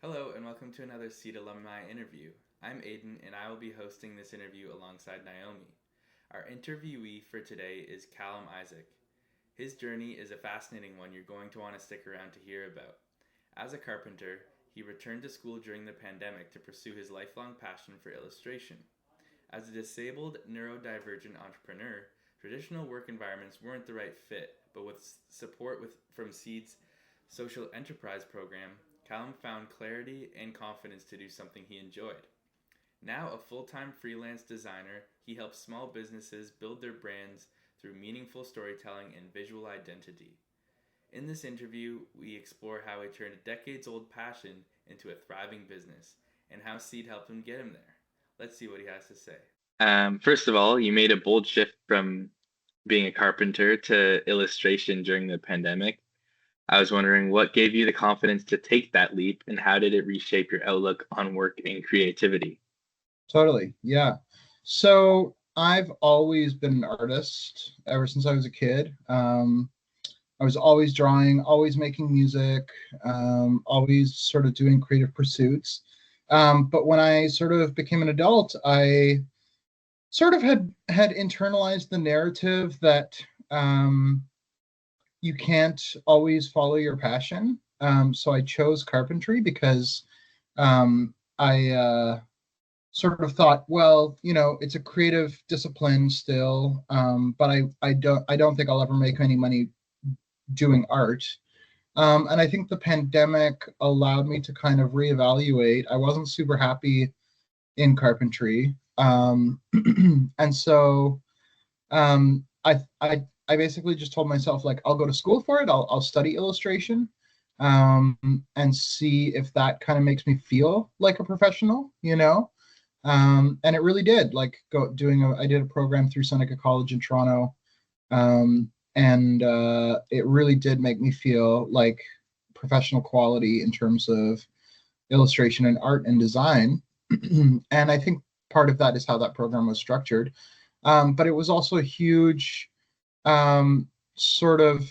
Hello, and welcome to another CEED alumni interview. I'm Aiden, and I will be hosting this interview alongside Naomi. Our interviewee for today is Callum Isaac. His journey is a fascinating one you're going to want to stick around to hear about. As a carpenter, he returned to school during the pandemic to pursue his lifelong passion for illustration. As a disabled neurodivergent entrepreneur, traditional work environments weren't the right fit, but with support from CEED's social enterprise program, Callum found clarity and confidence to do something he enjoyed. Now a full time freelance designer, he helps small businesses build their brands through meaningful storytelling and visual identity. In this interview, we explore how he turned a decades old passion into a thriving business and how CEED helped him get him there. Let's see what he has to say. First of all, you made a bold shift from being a carpenter to illustration during the pandemic. I was wondering what gave you the confidence to take that leap and how did it reshape your outlook on work and creativity? Totally. Yeah. So I've always been an artist ever since I was a kid. I was always drawing, always making music, always sort of doing creative pursuits. But when I sort of became an adult, I sort of had internalized the narrative that you can't always follow your passion. So I chose carpentry because I sort of thought, well, it's a creative discipline still, but I don't think I'll ever make any money doing art. And I think the pandemic allowed me to kind of reevaluate. I wasn't super happy in carpentry, and so I basically just told myself, like, I'll go to school for it. I'll study illustration, and see if that kind of makes me feel like a professional. And it really did. Like I did a program through Seneca College in Toronto, and it really did make me feel like professional quality in terms of illustration and art and design. And I think part of that is how that program was structured. But it was also a huge sort of,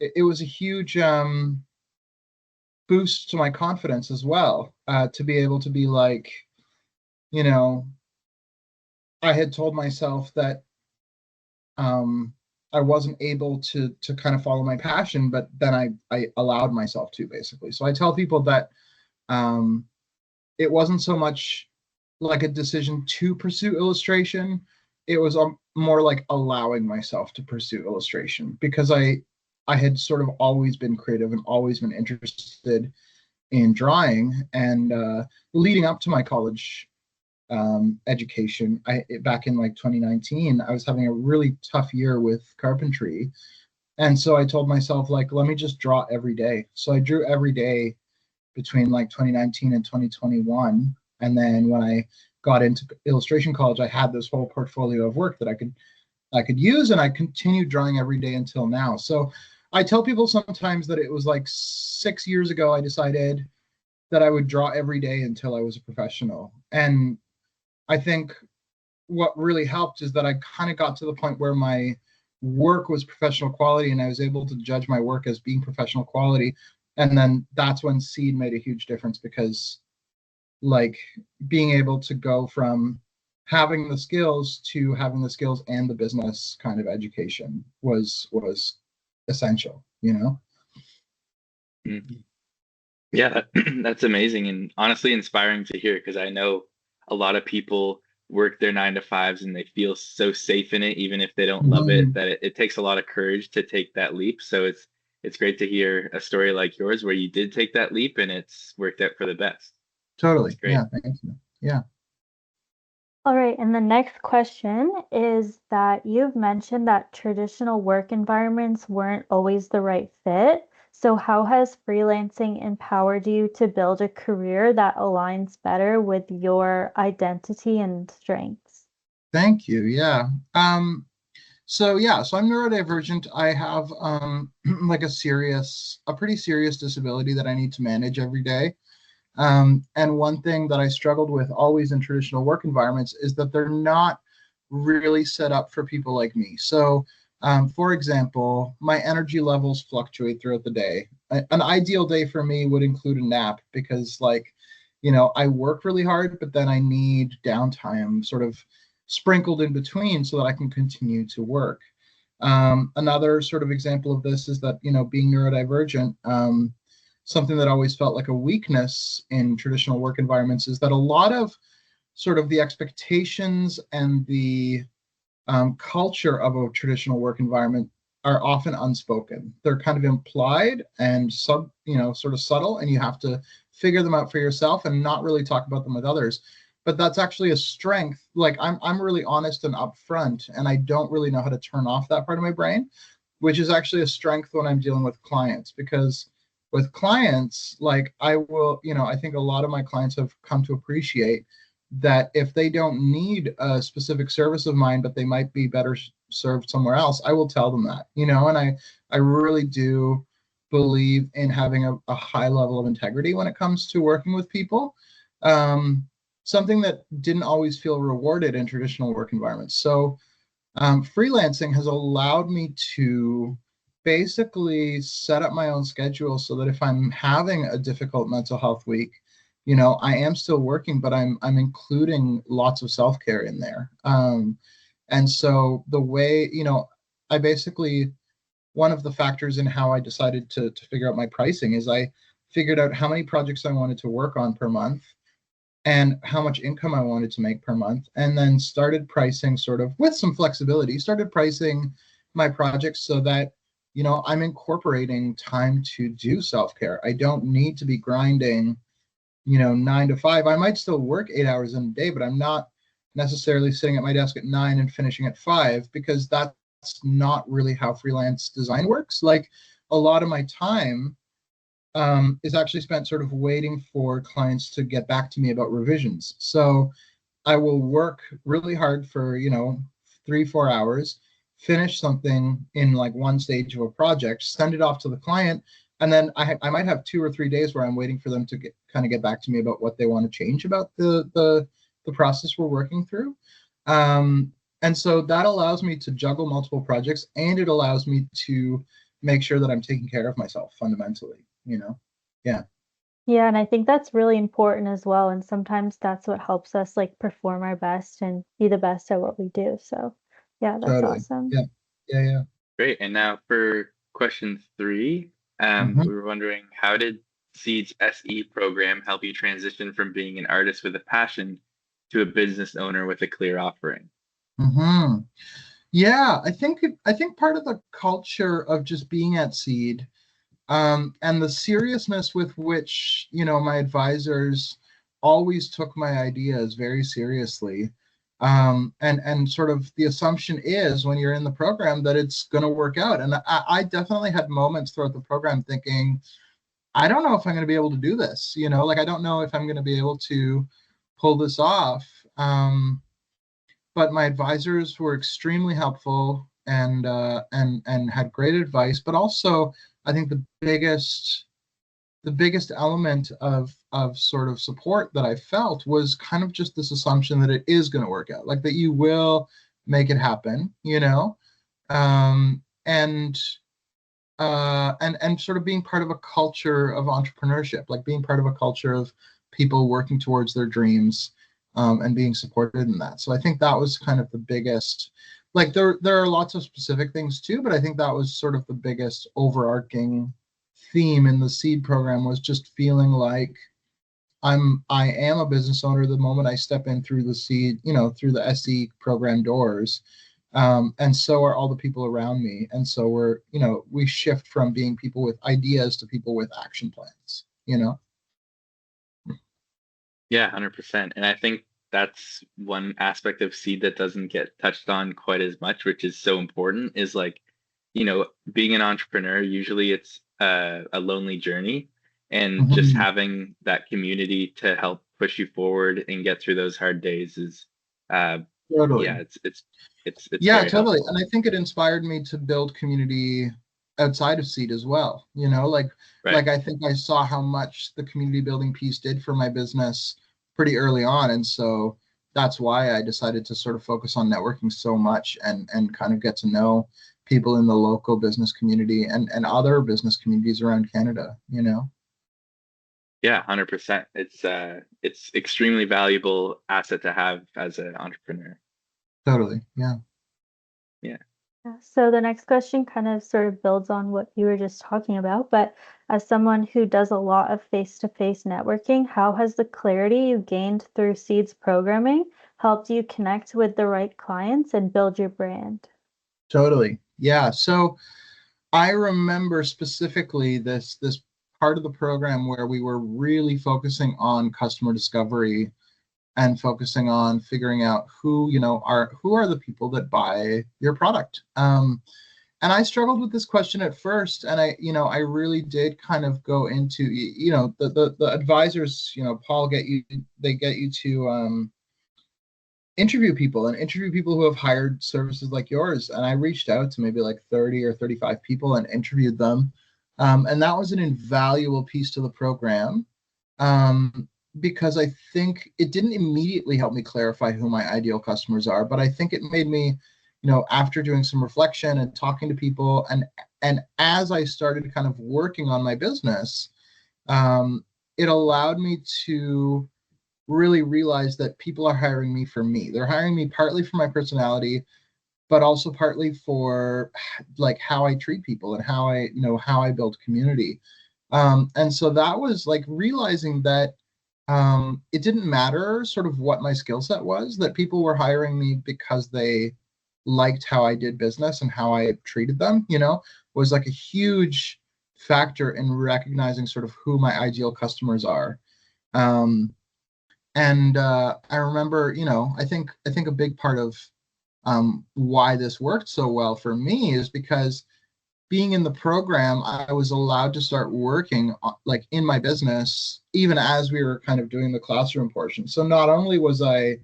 it was a huge boost to my confidence as well, to be able to be like, I had told myself that I wasn't able to kind of follow my passion, but then I allowed myself to, basically. So I tell people that it wasn't so much like a decision to pursue illustration. It was more like allowing myself to pursue illustration because I had sort of always been creative and always been interested in drawing. And leading up to my college education, back in like 2019, I was having a really tough year with carpentry. And so I told myself, like, let me just draw every day. So I drew every day between like 2019 and 2021. And then when I got into illustration college, I had this whole portfolio of work that I could use, and I continued drawing every day until now. So I tell people sometimes that it was like 6 years ago I decided that I would draw every day until I was a professional. And I think what really helped is that I kind of got to the point where my work was professional quality and I was able to judge my work as being professional quality. And then that's when CEED made a huge difference, because like being able to go from having the skills to having the skills and the business kind of education was essential. Mhm. Yeah, that's amazing and honestly inspiring to hear because I know a lot of people work their 9 to 5s and they feel so safe in it, even if they don't love it, Mhm. that it takes a lot of courage to take that leap. So it's great to hear a story like yours where you did take that leap and it's worked out for the best. It's Totally. great. Yeah, thank you. Yeah. All right, and the next question is that you've mentioned that traditional work environments weren't always the right fit. So, how has freelancing empowered you to build a career that aligns better with your identity and strengths? Thank you. Yeah. So I'm neurodivergent. I have like a pretty serious disability that I need to manage every day. And one thing that I struggled with always in traditional work environments is that they're not really set up for people like me. So For example, my energy levels fluctuate throughout the day. An ideal day for me would include a nap because, like, I work really hard, but then I need downtime sort of sprinkled in between so that I can continue to work. Another sort of example of this is that, being neurodivergent, something that always felt like a weakness in traditional work environments is that a lot of sort of the expectations and the culture of a traditional work environment are often unspoken. They're kind of implied and sort of subtle, and you have to figure them out for yourself and not really talk about them with others. But that's actually a strength. Like I'm really honest and upfront, and I don't really know how to turn off that part of my brain, which is actually a strength when I'm dealing with clients, because with clients, like I will, I think a lot of my clients have come to appreciate that if they don't need a specific service of mine, but they might be better served somewhere else, I will tell them that, and I really do believe in having a high level of integrity when it comes to working with people. Something that didn't always feel rewarded in traditional work environments. So freelancing has allowed me to basically set up my own schedule so that if I'm having a difficult mental health week, I am still working, but I'm including lots of self-care in there. And so the way, I basically, one of the factors in how I decided to figure out my pricing is I figured out how many projects I wanted to work on per month and how much income I wanted to make per month, and then started pricing sort of with some flexibility, started pricing my projects so that, I'm incorporating time to do self-care. I don't need to be grinding 9 to 5. I might still work 8 hours in a day, but I'm not necessarily sitting at my desk at 9 and finishing at 5, because that's not really how freelance design works. Like a lot of my time is actually spent sort of waiting for clients to get back to me about revisions. So I will work really hard for, 3-4 hours, finish something in like one stage of a project, send it off to the client, and then I might have 2 or 3 days where I'm waiting for them to get back to me about what they want to change about the process we're working through. And so that allows me to juggle multiple projects, and it allows me to make sure that I'm taking care of myself fundamentally, Yeah. Yeah, and I think that's really important as well. And sometimes that's what helps us like perform our best and be the best at what we do. So yeah, that's Totally. awesome. Yeah. Great. And now for question 3, Mhm. we were wondering, how did CEED's SE program help you transition from being an artist with a passion to a business owner with a clear offering? Mhm. Yeah, I think part of the culture of just being at CEED, and the seriousness with which, my advisors always took my ideas very seriously. And sort of the assumption is when you're in the program that it's going to work out. And I definitely had moments throughout the program thinking, I don't know if I'm going to be able to do this, like I don't know if I'm going to be able to pull this off. But my advisors were extremely helpful and had great advice. But also, I think the biggest element of sort of support that I felt was kind of just this assumption that it is going to work out, like that you will make it happen, and sort of being part of a culture of entrepreneurship, like being part of a culture of people working towards their dreams, and being supported in that. So I think that was kind of the biggest. Like there are lots of specific things too, but I think that was sort of the biggest overarching theme in the CEED program, was just feeling like I am a business owner the moment I step in through the CEED, through the SE program doors. And so are all the people around me. And so we shift from being people with ideas to people with action plans. Yeah, 100%. And I think that's one aspect of CEED that doesn't get touched on quite as much, which is so important, is like, being an entrepreneur, usually it's a lonely journey, and just Mhm. having that community to help push you forward and get through those hard days is, Totally. yeah, it's Yeah, very totally. helpful. And I think it inspired me to build community outside of CEED as well. Like Right. I think I saw how much the community building piece did for my business pretty early on. And so that's why I decided to sort of focus on networking so much and kind of get to know people in the local business community and other business communities around Canada, you know? Yeah, 100%. It's extremely valuable asset to have as an entrepreneur. Totally. Yeah. Yeah. Yeah, so the next question kind of sort of builds on what you were just talking about, but as someone who does a lot of face-to-face networking, how has the clarity you gained through CEED's programming helped you connect with the right clients and build your brand? Totally. Yeah. So I remember specifically this part of the program where we were really focusing on customer discovery and focusing on figuring out who are the people that buy your product. And I struggled with this question at first, and I really did kind of go into, the advisors, Paul, get you to interview people who have hired services like yours. And I reached out to maybe like 30 or 35 people and interviewed them. And that was an invaluable piece to the program, because I think it didn't immediately help me clarify who my ideal customers are, but I think it made me, after doing some reflection and talking to people, and as I started kind of working on my business, it allowed me to really realize that people are hiring me for me. They're hiring me partly for my personality, but also partly for like how I treat people and how I build community. And so that was like realizing that it didn't matter sort of what my skill set was, that people were hiring me because they liked how I did business and how I treated them, was like a huge factor in recognizing sort of who my ideal customers are. And I remember, I think a big part of why this worked so well for me is because being in the program, I was allowed to start working like in my business, even as we were kind of doing the classroom portion. So not only was I,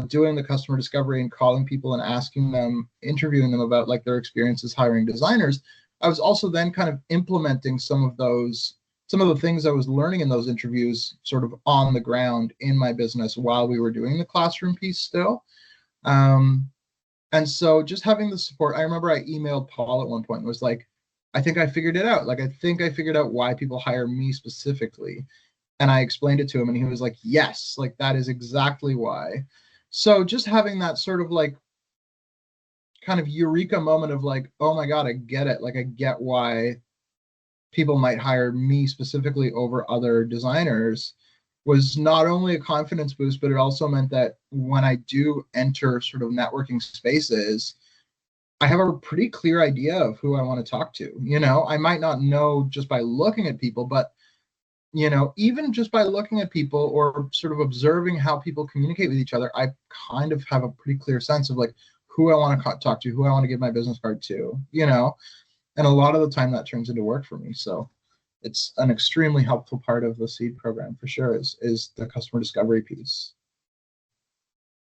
doing the customer discovery and calling people and asking them, interviewing them about like their experiences hiring designers, I was also then kind of implementing some of the things I was learning in those interviews sort of on the ground in my business while we were doing the classroom piece still. And so just having the support, I remember I emailed Paul at one point and was like, I think I figured it out. Like, I think I figured out why people hire me specifically. And I explained it to him and he was like, yes, like that is exactly why. So just having that sort of like kind of eureka moment of like, oh my God, I get it. Like, I get why people might hire me specifically over other designers was not only a confidence boost, but it also meant that when I do enter sort of networking spaces, I have a pretty clear idea of who I want to talk to. I might not know just by looking at people, but even just by looking at people or sort of observing how people communicate with each other, I kind of have a pretty clear sense of like who I want to talk to, who I want to give my business card to, and a lot of the time that turns into work for me. So it's an extremely helpful part of the CEED program for sure is the customer discovery piece.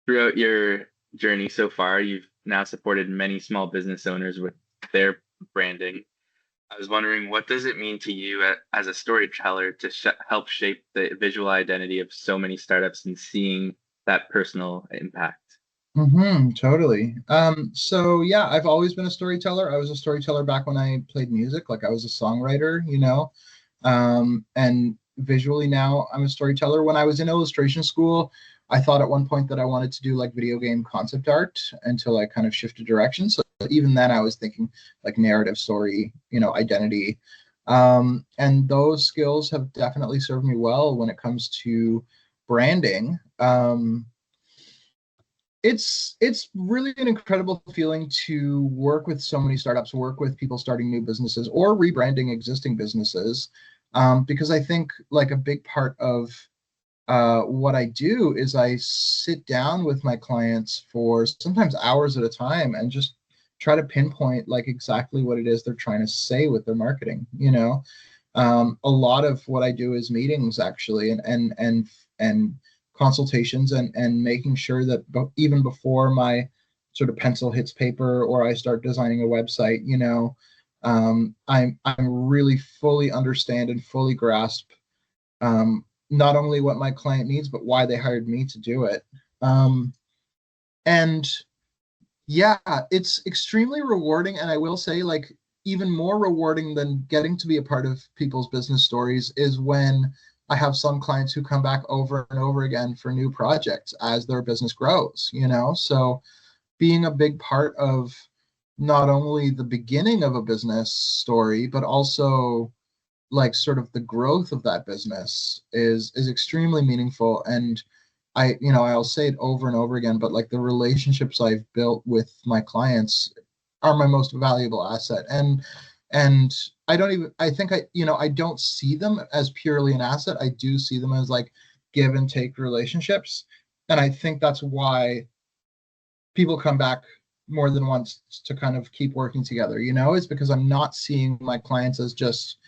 Throughout your journey so far, you've now supported many small business owners with their branding. I was wondering, what does it mean to you as a storyteller to help shape the visual identity of so many startups and seeing that personal impact? Totally. So yeah, I've always been a storyteller. I was a storyteller back when I played music, like I was a songwriter, and visually now I'm a storyteller. When I was in illustration school, I thought at one point that I wanted to do like video game concept art until I kind of shifted direction. So even then I was thinking like narrative story, identity. And those skills have definitely served me well when it comes to branding. It's really an incredible feeling to work with so many startups, work with people starting new businesses or rebranding existing businesses, because I think like a big part of what I do is I sit down with my clients for sometimes hours at a time and just try to pinpoint like exactly what it is they're trying to say with their marketing. A lot of what I do is meetings actually, and consultations and making sure that even before my sort of pencil hits paper or I start designing a website, I'm really fully understand and fully grasp not only what my client needs, but why they hired me to do it. And Yeah, it's extremely rewarding, and I will say, like, even more rewarding than getting to be a part of people's business stories is when I have some clients who come back over and over again for new projects as their business grows, you know? So being a big part of not only the beginning of a business story, but also like sort of the growth of that business is extremely meaningful. And I'll say it over and over again, but like the relationships I've built with my clients are my most valuable asset. And I don't see them as purely an asset. I do see them as like give and take relationships. And I think that's why people come back more than once to kind of keep working together, is because I'm not seeing my clients as just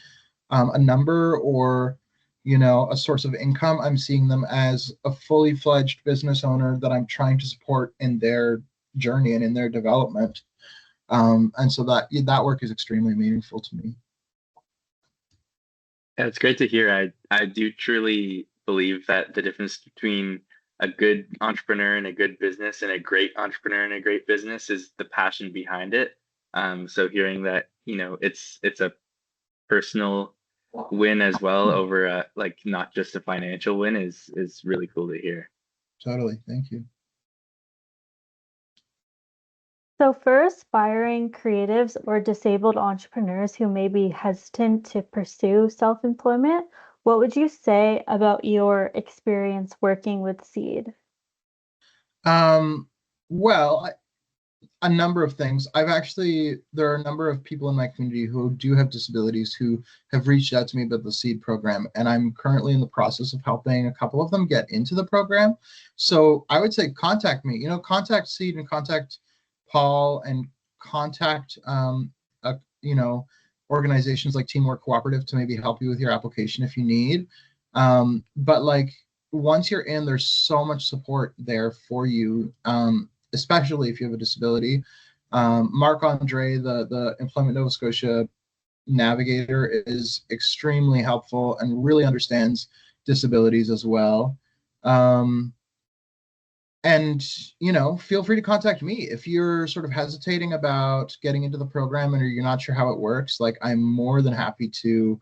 a number or a source of income. I'm seeing them as a fully fledged business owner that I'm trying to support in their journey and in their development. And so that work is extremely meaningful to me. Yeah, it's great to hear. I do truly believe that the difference between a good entrepreneur and a good business and a great entrepreneur and a great business is the passion behind it. So hearing that, it's a personal win as well over like not just a financial win is really cool to hear. Totally. Thank you. So for aspiring creatives or disabled entrepreneurs who may be hesitant to pursue self-employment, what would you say about your experience working with CEED? Well, a number of things. There are a number of people in my community who do have disabilities who have reached out to me about the CEED program, and I'm currently in the process of helping a couple of them get into the program. So I would say contact me, contact CEED and contact Paul and contact, organizations like Teamwork Cooperative to maybe help you with your application if you need. But like once you're in, there's so much support there for you. Especially if you have a disability. Mark Andre, the Employment Nova Scotia navigator, is extremely helpful and really understands disabilities as well. And feel free to contact me if you're sort of hesitating about getting into the program and you're not sure how it works. Like, I'm more than happy to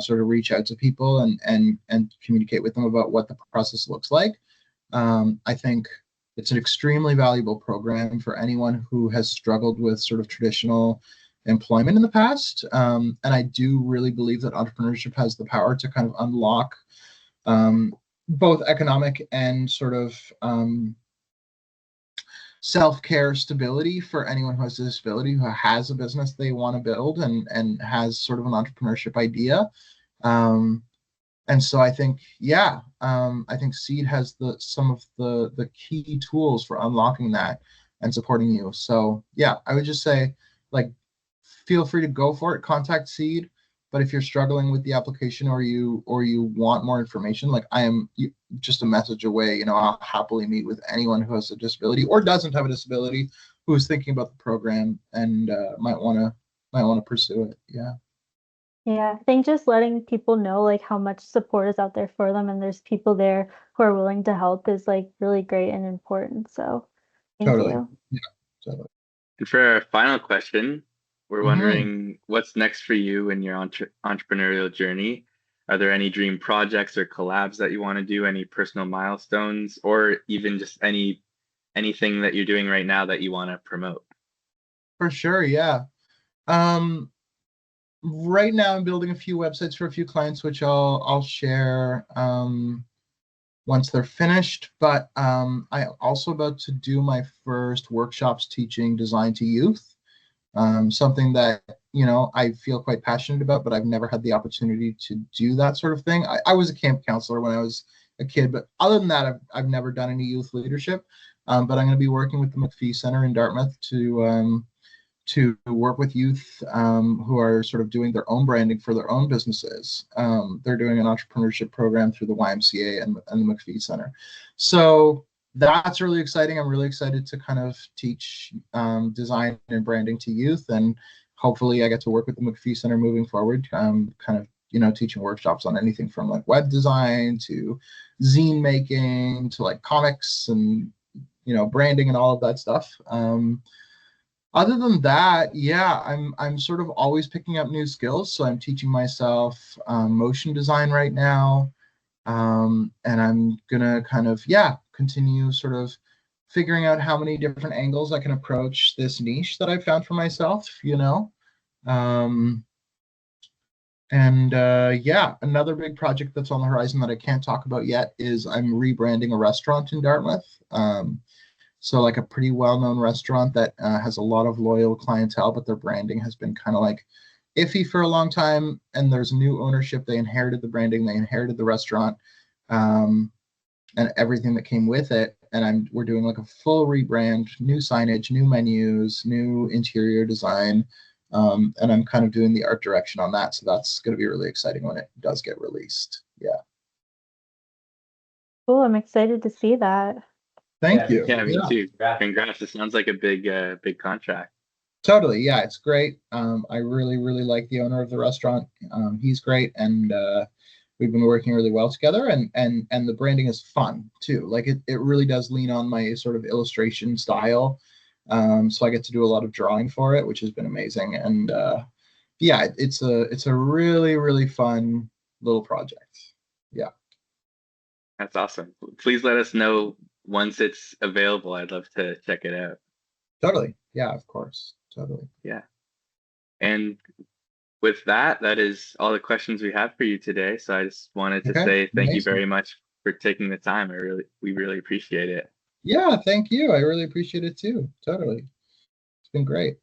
sort of reach out to people and communicate with them about what the process looks like. I think it's an extremely valuable program for anyone who has struggled with sort of traditional employment in the past. And I do really believe that entrepreneurship has the power to kind of unlock both economic and sort of self-care stability for anyone who has a disability, who has a business they want to build and has sort of an entrepreneurship idea. And so I think, I think CEED has some of the key tools for unlocking that and supporting you. So yeah, I would just say, like, feel free to go for it. Contact CEED. But if you're struggling with the application or you want more information, like, I am just a message away. I'll happily meet with anyone who has a disability or doesn't have a disability who is thinking about the program and might want to pursue it. Yeah. Yeah, I think just letting people know like how much support is out there for them and there's people there who are willing to help is like really great and important. So thank Totally. you. Yeah, totally. And for our final question, we're wondering what's next for you in your entrepreneurial journey. Are there any dream projects or collabs that you want to do, any personal milestones, or even just anything that you're doing right now that you want to promote? For sure, yeah. Right now I'm building a few websites for a few clients, which I'll share once they're finished. But I'm also about to do my first workshops teaching design to youth. Something that I feel quite passionate about, but I've never had the opportunity to do that sort of thing. I was a camp counselor when I was a kid, but other than that, I've never done any youth leadership. But I'm going to be working with the McPhee Center in Dartmouth to work with youth who are sort of doing their own branding for their own businesses. They're doing an entrepreneurship program through the YMCA and the McPhee Center. So that's really exciting. I'm really excited to kind of teach design and branding to youth, and hopefully I get to work with the McPhee Center moving forward, kind of teaching workshops on anything from like web design to zine making to like comics and branding and all of that stuff. Other than that, yeah, I'm sort of always picking up new skills. So I'm teaching myself motion design right now, and I'm gonna kind of continue sort of figuring out how many different angles I can approach this niche that I found for myself. Um, and another big project that's on the horizon that I can't talk about yet is I'm rebranding a restaurant in Dartmouth. So like a pretty well-known restaurant that has a lot of loyal clientele, but their branding has been kind of like iffy for a long time. And there's new ownership. They inherited the branding. They inherited the restaurant, and everything that came with it. And we're doing like a full rebrand, new signage, new menus, new interior design. And I'm kind of doing the art direction on that. So that's going to be really exciting when it does get released. Yeah. Cool. I'm excited to see that. Thank you. Yeah, me too. Congrats. It sounds like a big contract. Totally. Yeah, it's great. I really, really like the owner of the restaurant. He's great. And we've been working really well together, and the branding is fun too. Like it really does lean on my sort of illustration style. So I get to do a lot of drawing for it, which has been amazing. And it's a really, really fun little project. Yeah. That's awesome. Please let us know once it's available. I'd love to check it out. Totally. Yeah, of course. Totally. Yeah. And with that is all the questions we have for you today. So I just wanted to say thank you very much for taking the time. We really appreciate it. Yeah, thank you. I really appreciate it too. Totally. It's been great.